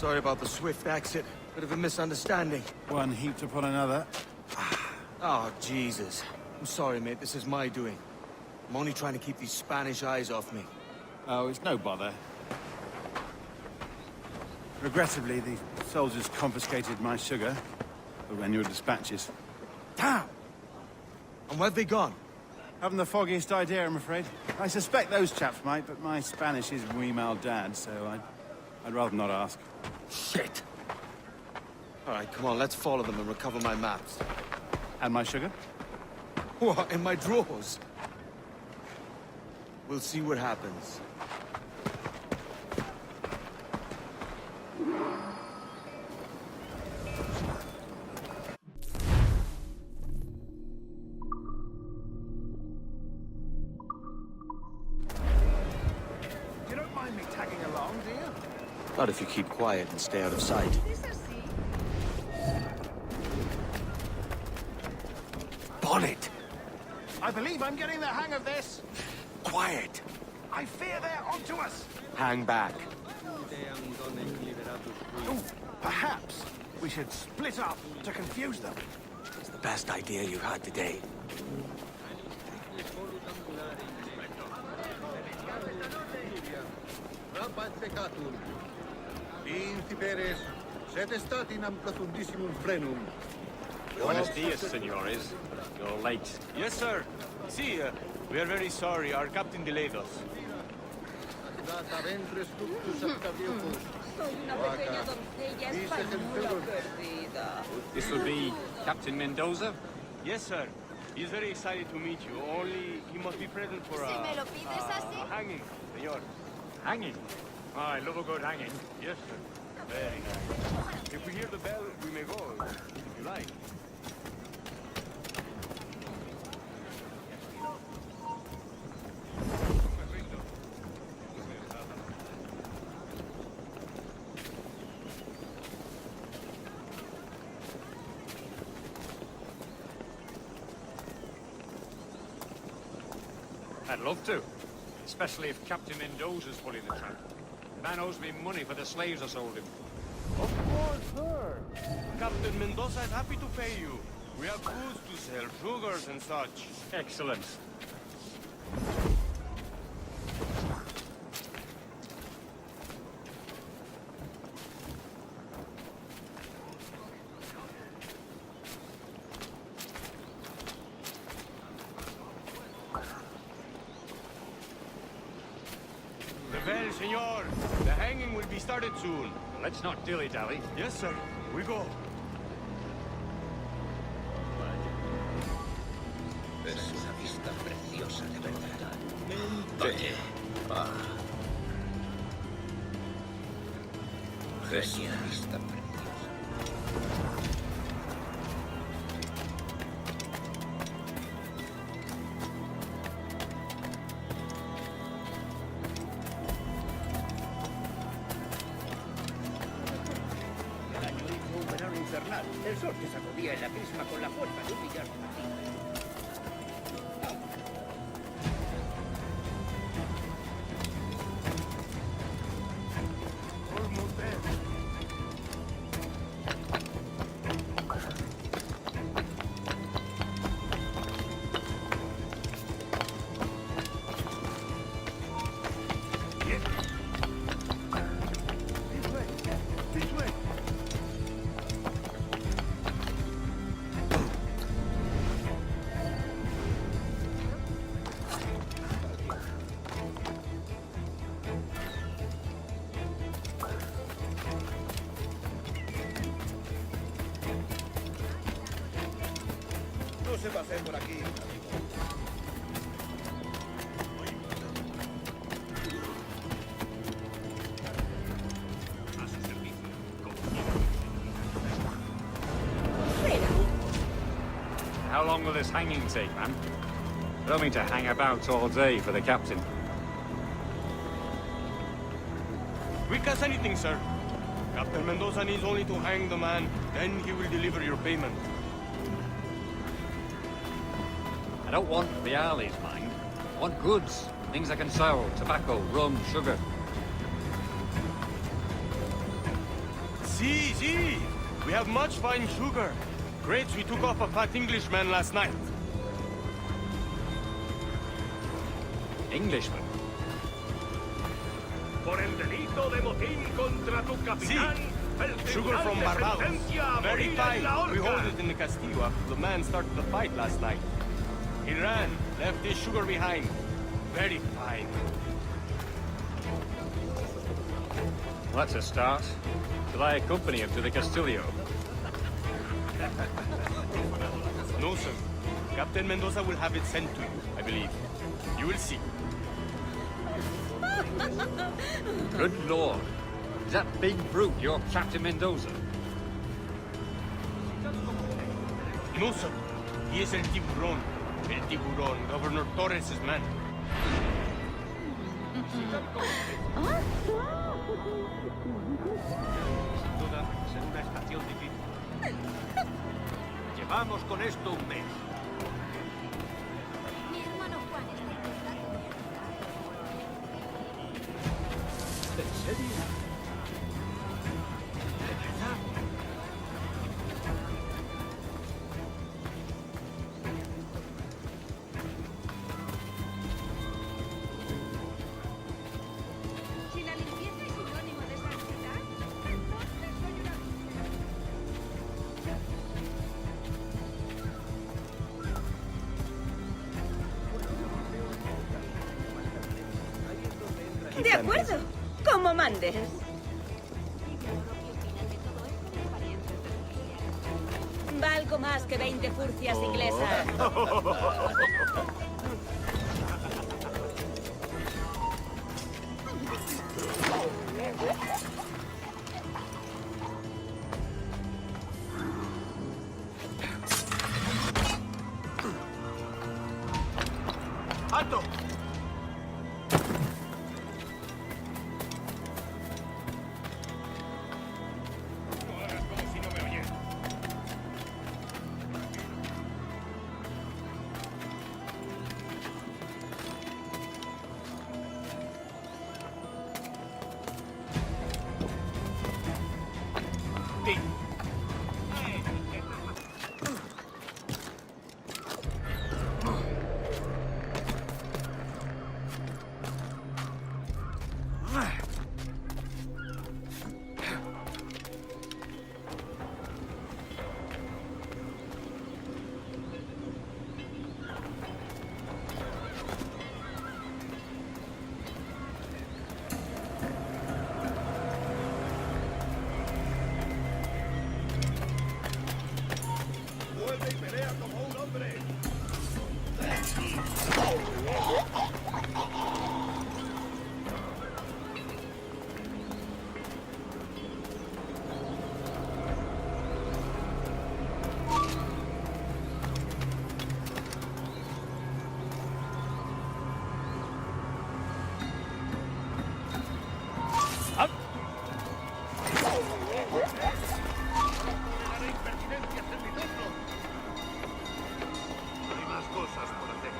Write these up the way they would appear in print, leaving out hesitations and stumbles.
Sorry about the swift exit. Bit of a misunderstanding. One heaped upon another. Oh, Jesus. I'm sorry, mate. This is my doing. I'm only trying to keep these Spanish eyes off me. Oh, it's no bother. Regrettably, the soldiers confiscated my sugar for when your dispatches. Damn! And where've they gone? Haven't the foggiest idea, I'm afraid. I suspect those chaps might, but my Spanish is muy mal dad, so I'd rather not ask. Shit! Alright, come on, let's follow them and recover my maps. And my sugar? What, in my drawers? We'll see what happens. You don't mind me tagging along, do you? Not if you keep quiet and stay out of sight. Bonnet! I believe I'm getting the hang of this. Quiet! I fear they're onto us. Hang back. Ooh, perhaps we should split up to confuse them. It's the best idea you had today. Principeres, sed statinam profundissimum frenum. Buenos dias, senores. You're late. Yes, sir. See, we are very sorry. Our captain delayed us. Data ventris ductus Octavius. Soy una pequeña doncella española perdida. This will be Captain Mendoza? Yes, sir. He's very excited to meet you. Only he must be present for Si me lo pides así. a hanging, señor. Hanging? Oh, I love a good hanging. Yes, sir. Very nice. If we hear the bell, we may go, if you like. I'd love to. Especially if Captain Mendoza's pulling the trap. The man owes me money for the slaves I sold him. Of course, sir. Captain Mendoza is happy to pay you. We have goods to sell, sugars and such. Excellent. The bell, senor. The hanging will be started soon. Let's not dilly-dally. Yes, sir. We go. Es una vista preciosa, de verdad. Sí. Es una vista preciosa. El año hizo un verano infernal. El sol se sacudía en la crisma con la fuerza de un millar de martillos. No se pasen por aquí. How long will this hanging take, man? I don't mean to hang about all day for the captain. Quick as anything, sir. Captain Mendoza needs only to hang the man, then he will deliver your payment. I don't want reales, mind. I want goods. Things I can sell. Tobacco, rum, sugar. See. We have much fine sugar. Grapes we took off a fat Englishman last night. Englishman? Por el delito de motín contra tu capitán, el Sugar tribunal from te Barbados. sentencia a Very morir en la fine. We hold horca. it in the Castillo after the man started the fight last night. He ran, left his sugar behind. Very fine. Well, that's a start. Shall I accompany him to the Castillo? No, sir. Captain Mendoza will have it sent to you, I believe. You will see. Good Lord. Is that big brute your Captain Mendoza? No, sir. He is El Tiburón. El Tiburón, Governor Torres' man. Duda, ser una estación difícil. Llevamos con esto un mes. Mi hermano Juan está en contacto. ¿En serio? ¿De verdad? Si la limpieza es sinónimo de santidad, entonces soy una víctima. De acuerdo. Como mandes. Valgo más que 20 furcias inglesas. ¡Alto! No hagas como si no me oyes. Vuelve y pelea como un hombre. Haré impertinencias en mi turno. Hay más cosas por hacer.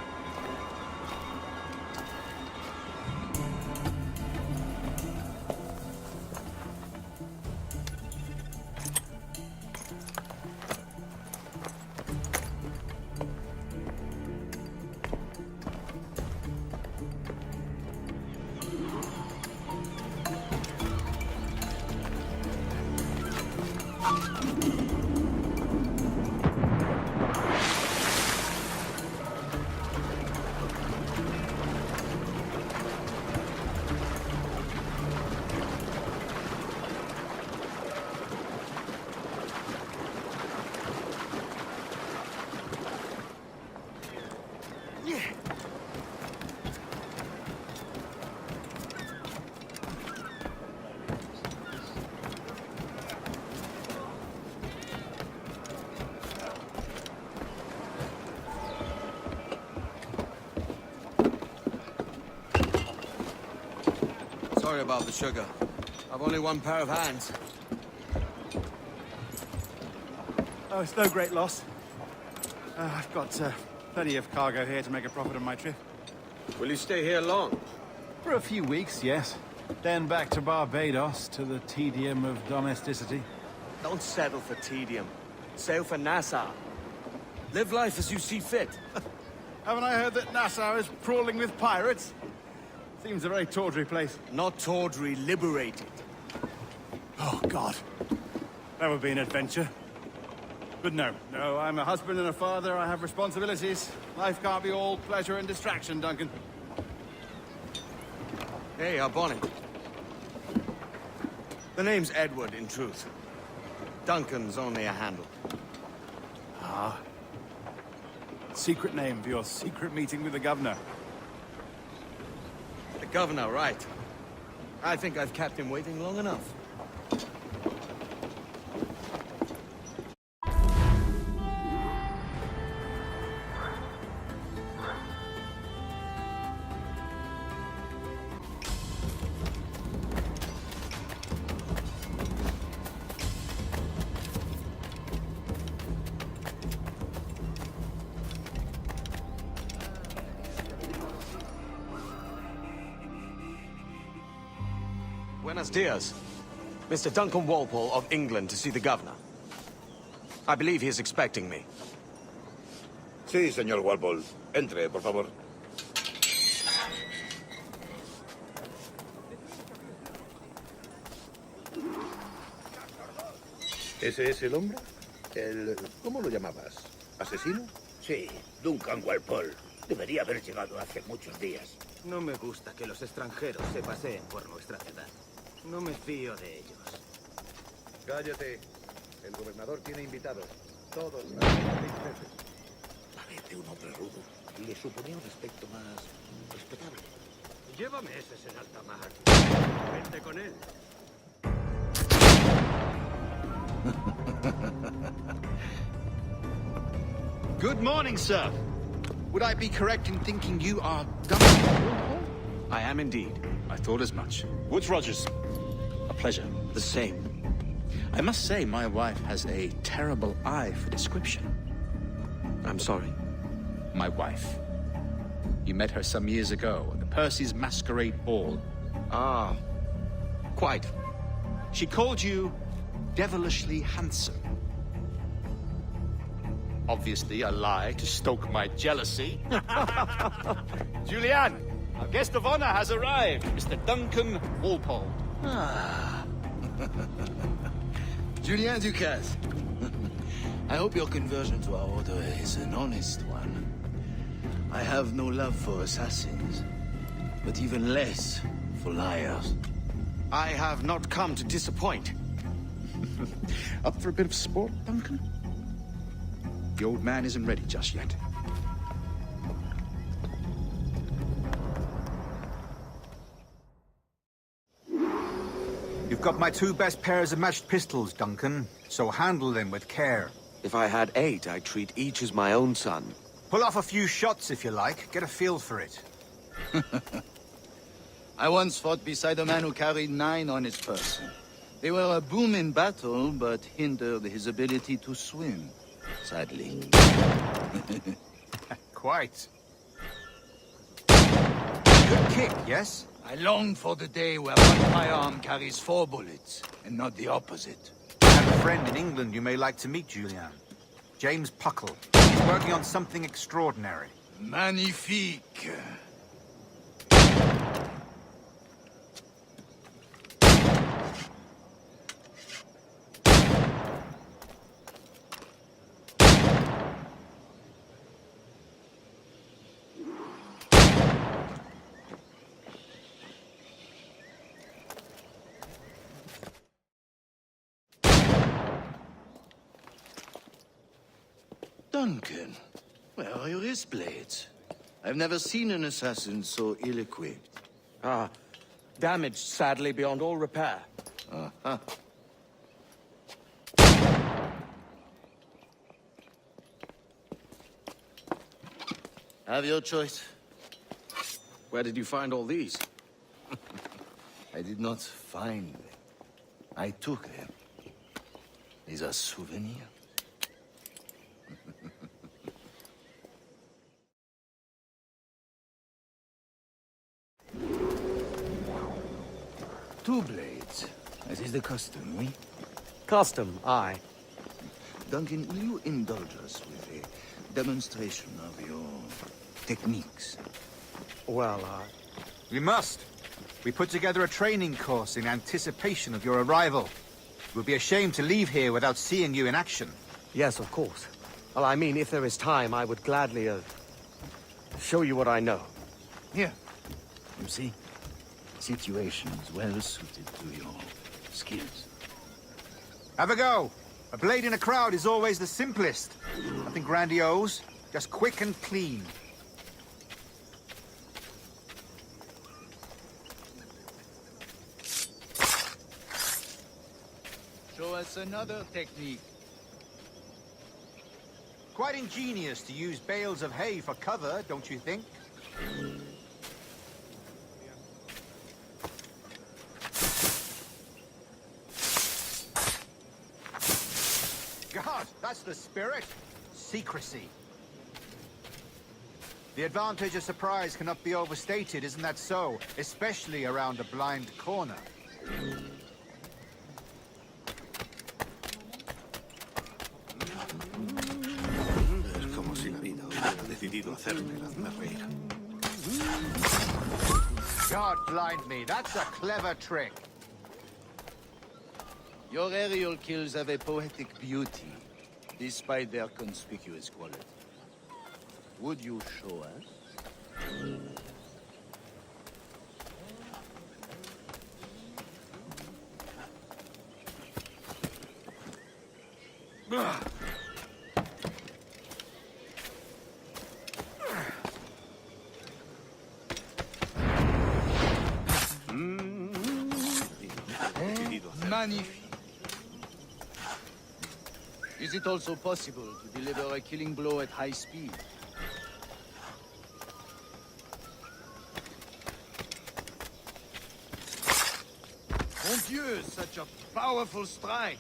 Sorry about the sugar. I've only one pair of hands. Oh, it's no great loss. I've got plenty of cargo here to make a profit on my trip. Will you stay here long? For a few weeks, yes. Then back to Barbados, to the tedium of domesticity. Don't settle for tedium. Sail for Nassau. Live life as you see fit. Haven't I heard that Nassau is crawling with pirates? Seems a very tawdry place. Not tawdry, liberated. Oh, God. That would be an adventure. But no, I'm a husband and a father. I have responsibilities. Life can't be all pleasure and distraction, Duncan. Hey, our bonnet. The name's Edward, in truth. Duncan's only a handle. Ah. Secret name for your secret meeting with the governor. The governor, right. I think I've kept him waiting long enough. Buenos dias. Mr. Duncan Walpole of England to see the governor. I believe he is expecting me. Sí, señor Walpole. Entre, por favor. ¿Ese es el hombre? ¿Cómo lo llamabas? ¿Asesino? Sí, Duncan Walpole. Debería haber llegado hace muchos días. No me gusta que los extranjeros se paseen por nuestra ciudad. No me fío de ellos. Cállate. El gobernador tiene invitados. Todos. Parece un hombre rudo. Le suponía un aspecto más respetable. Llévame ese en alta mar. Vente con él. Good morning, sir. Would I be correct in thinking you are Duncan? I am indeed. I thought as much. Woods Rogers. A pleasure. The same. I must say, my wife has a terrible eye for description. I'm sorry. My wife. You met her some years ago at the Percy's Masquerade Ball. Ah, quite. She called you devilishly handsome. Obviously a lie to stoke my jealousy. Julianne, our guest of honor has arrived, Mr. Duncan Walpole. Ah. Julien Ducasse. I hope your conversion to our order is an honest one. I have no love for assassins, but even less for liars. I have not come to disappoint. Up for a bit of sport, Duncan? The old man isn't ready just yet. You've got my 2 best pairs of matched pistols, Duncan, so handle them with care. If I had 8, I'd treat each as my own son. Pull off a few shots if you like, get a feel for it. I once fought beside a man who carried 9 on his person. They were a boom in battle, but hindered his ability to swim, sadly. Quite. Good kick, yes? I long for the day where one firearm carries 4 bullets, and not the opposite. I have a friend in England you may like to meet, Julian. James Puckle. He's working on something extraordinary. Magnifique. Duncan, where are your wrist blades? I've never seen an assassin so ill-equipped. Ah, damaged sadly beyond all repair. Uh-huh. Have your choice. Where did you find all these? I did not find them. I took them. These are souvenirs. Two blades. That is the custom, oui? Custom, aye. Duncan, will you indulge us with a demonstration of your techniques? Well, We must. We put together a training course in anticipation of your arrival. It would be a shame to leave here without seeing you in action. yes, of course. Well, I mean, if there is time, I would gladly, show you what I know. Here. You see? Situations well suited to your skills. Have a go. A blade in a crowd is always the simplest. Nothing grandiose, just quick and clean. Show us another technique. Quite ingenious to use bales of hay for cover, don't you think? God, that's the spirit. Secrecy. The advantage of surprise cannot be overstated, isn't that so? Especially around a blind corner. Es como si la vida hubiera decidido hacerme hazme reír. God blind me, that's a clever trick. Your aerial kills have a poetic beauty, despite their conspicuous quality. Would you show us? Magnifique. Is it also possible to deliver a killing blow at high speed? Mon Dieu, such a powerful strike!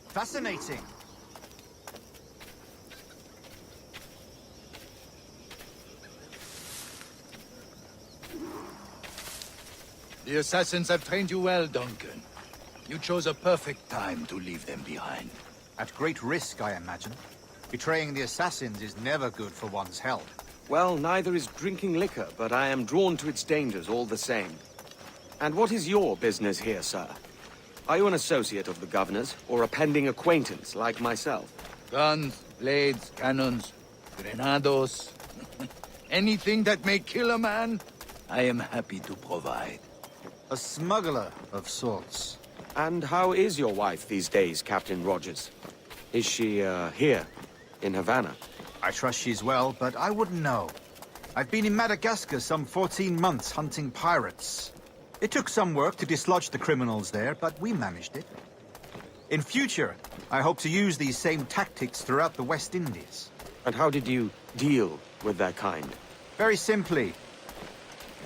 Fascinating. The assassins have trained you well, Duncan. You chose a perfect time to leave them behind. At great risk, I imagine. Betraying the assassins is never good for one's health. Well, neither is drinking liquor, but I am drawn to its dangers all the same. And what is your business here, sir? Are you an associate of the governor's, or a pending acquaintance like myself? Guns, blades, cannons, grenados. Anything that may kill a man, I am happy to provide. A smuggler of sorts. And how is your wife these days, Captain Rogers? Is she, here, in Havana? I trust she's well, but I wouldn't know. I've been in Madagascar some 14 months hunting pirates. It took some work to dislodge the criminals there, but we managed it. In future, I hope to use these same tactics throughout the West Indies. And how did you deal with that kind? Very simply.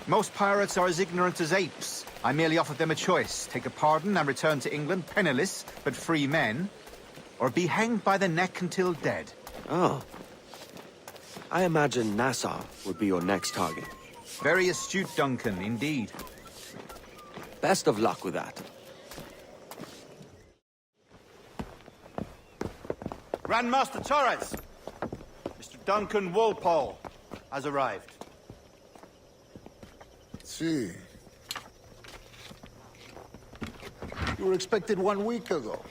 Most pirates are as ignorant as apes. I merely offered them a choice. Take a pardon and return to England penniless, but free men. Or be hanged by the neck until dead. Oh. I imagine Nassau would be your next target. Very astute, Duncan, indeed. Best of luck with that. Grandmaster Torres! Mr. Duncan Walpole has arrived. See. You were expected 1 week ago.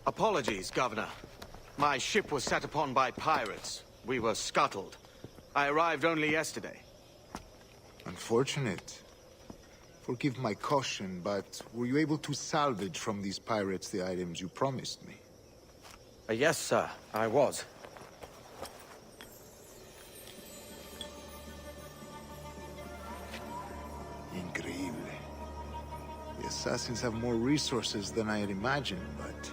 Apologies, Governor. My ship was set upon by pirates. We were scuttled. I arrived only yesterday. Unfortunate. Forgive my caution, but were you able to salvage from these pirates the items you promised me? Yes, sir, I was. Increíble. The assassins have more resources than I had imagined, but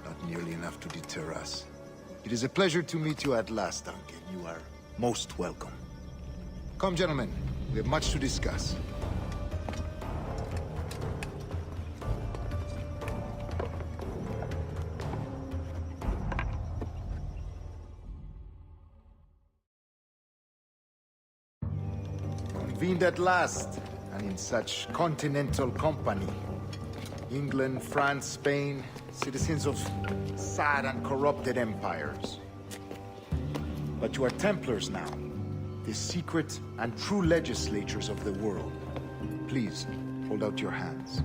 not nearly enough to deter us. It is a pleasure to meet you at last, Duncan. You are most welcome. Come, gentlemen. We have much to discuss. Convened at last, and in such continental company. England, France, Spain, citizens of sad and corrupted empires. But you are Templars now, the secret and true legislators of the world. Please, hold out your hands.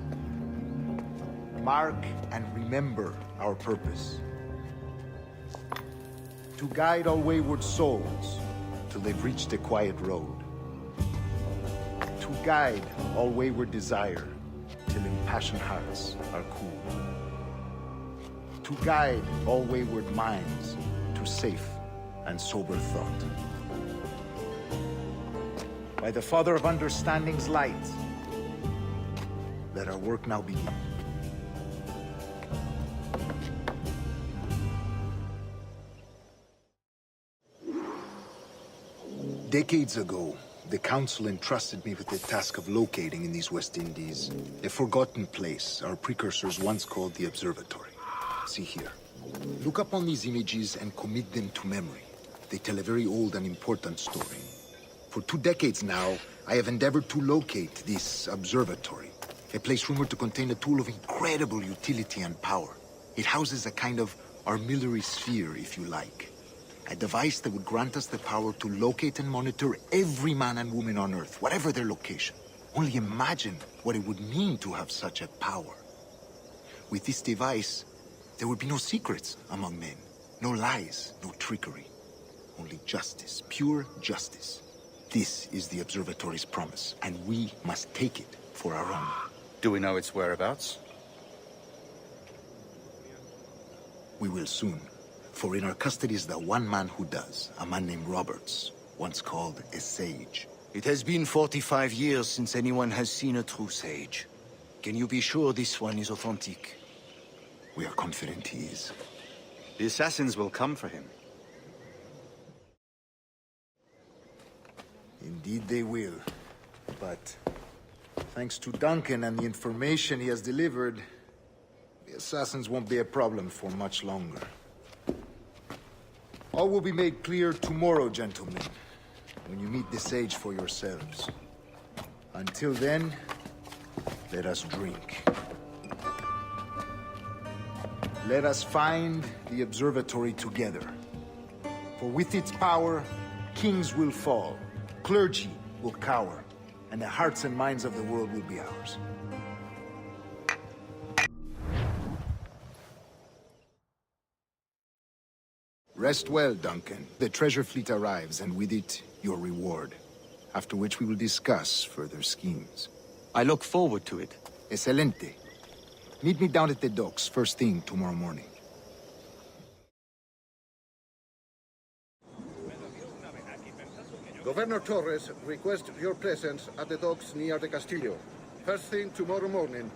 Mark and remember our purpose. To guide all wayward souls till they've reached the quiet road. To guide all wayward desire till impassioned hearts are cool. To guide all wayward minds to safe and sober thought. By the Father of Understanding's light, let our work now begin. Decades ago, the Council entrusted me with the task of locating in these West Indies a forgotten place our precursors once called the Observatory. See here. Look upon these images and commit them to memory. They tell a very old and important story. For 2 decades now, I have endeavored to locate this observatory, a place rumored to contain a tool of incredible utility and power. It houses a kind of armillary sphere, if you like. A device that would grant us the power to locate and monitor every man and woman on Earth, whatever their location. Only imagine what it would mean to have such a power. With this device, there would be no secrets among men, no lies, no trickery. Only justice, pure justice. This is the Observatory's promise, and we must take it for our own. Do we know its whereabouts? We will soon. For in our custody is the one man who does, a man named Roberts, once called a sage. It has been 45 years since anyone has seen a true sage. Can you be sure this one is authentic? We are confident he is. The assassins will come for him. Indeed they will. But thanks to Duncan and the information he has delivered, the assassins won't be a problem for much longer. All will be made clear tomorrow, gentlemen, when you meet the sage for yourselves. Until then, let us drink. Let us find the observatory together. For with its power, kings will fall, clergy will cower, and the hearts and minds of the world will be ours. Rest well, Duncan. The treasure fleet arrives, and with it, your reward. After which we will discuss further schemes. I look forward to it. Excelente. Meet me down at the docks first thing tomorrow morning. Governor Torres requests your presence at the docks near the Castillo. First thing tomorrow morning.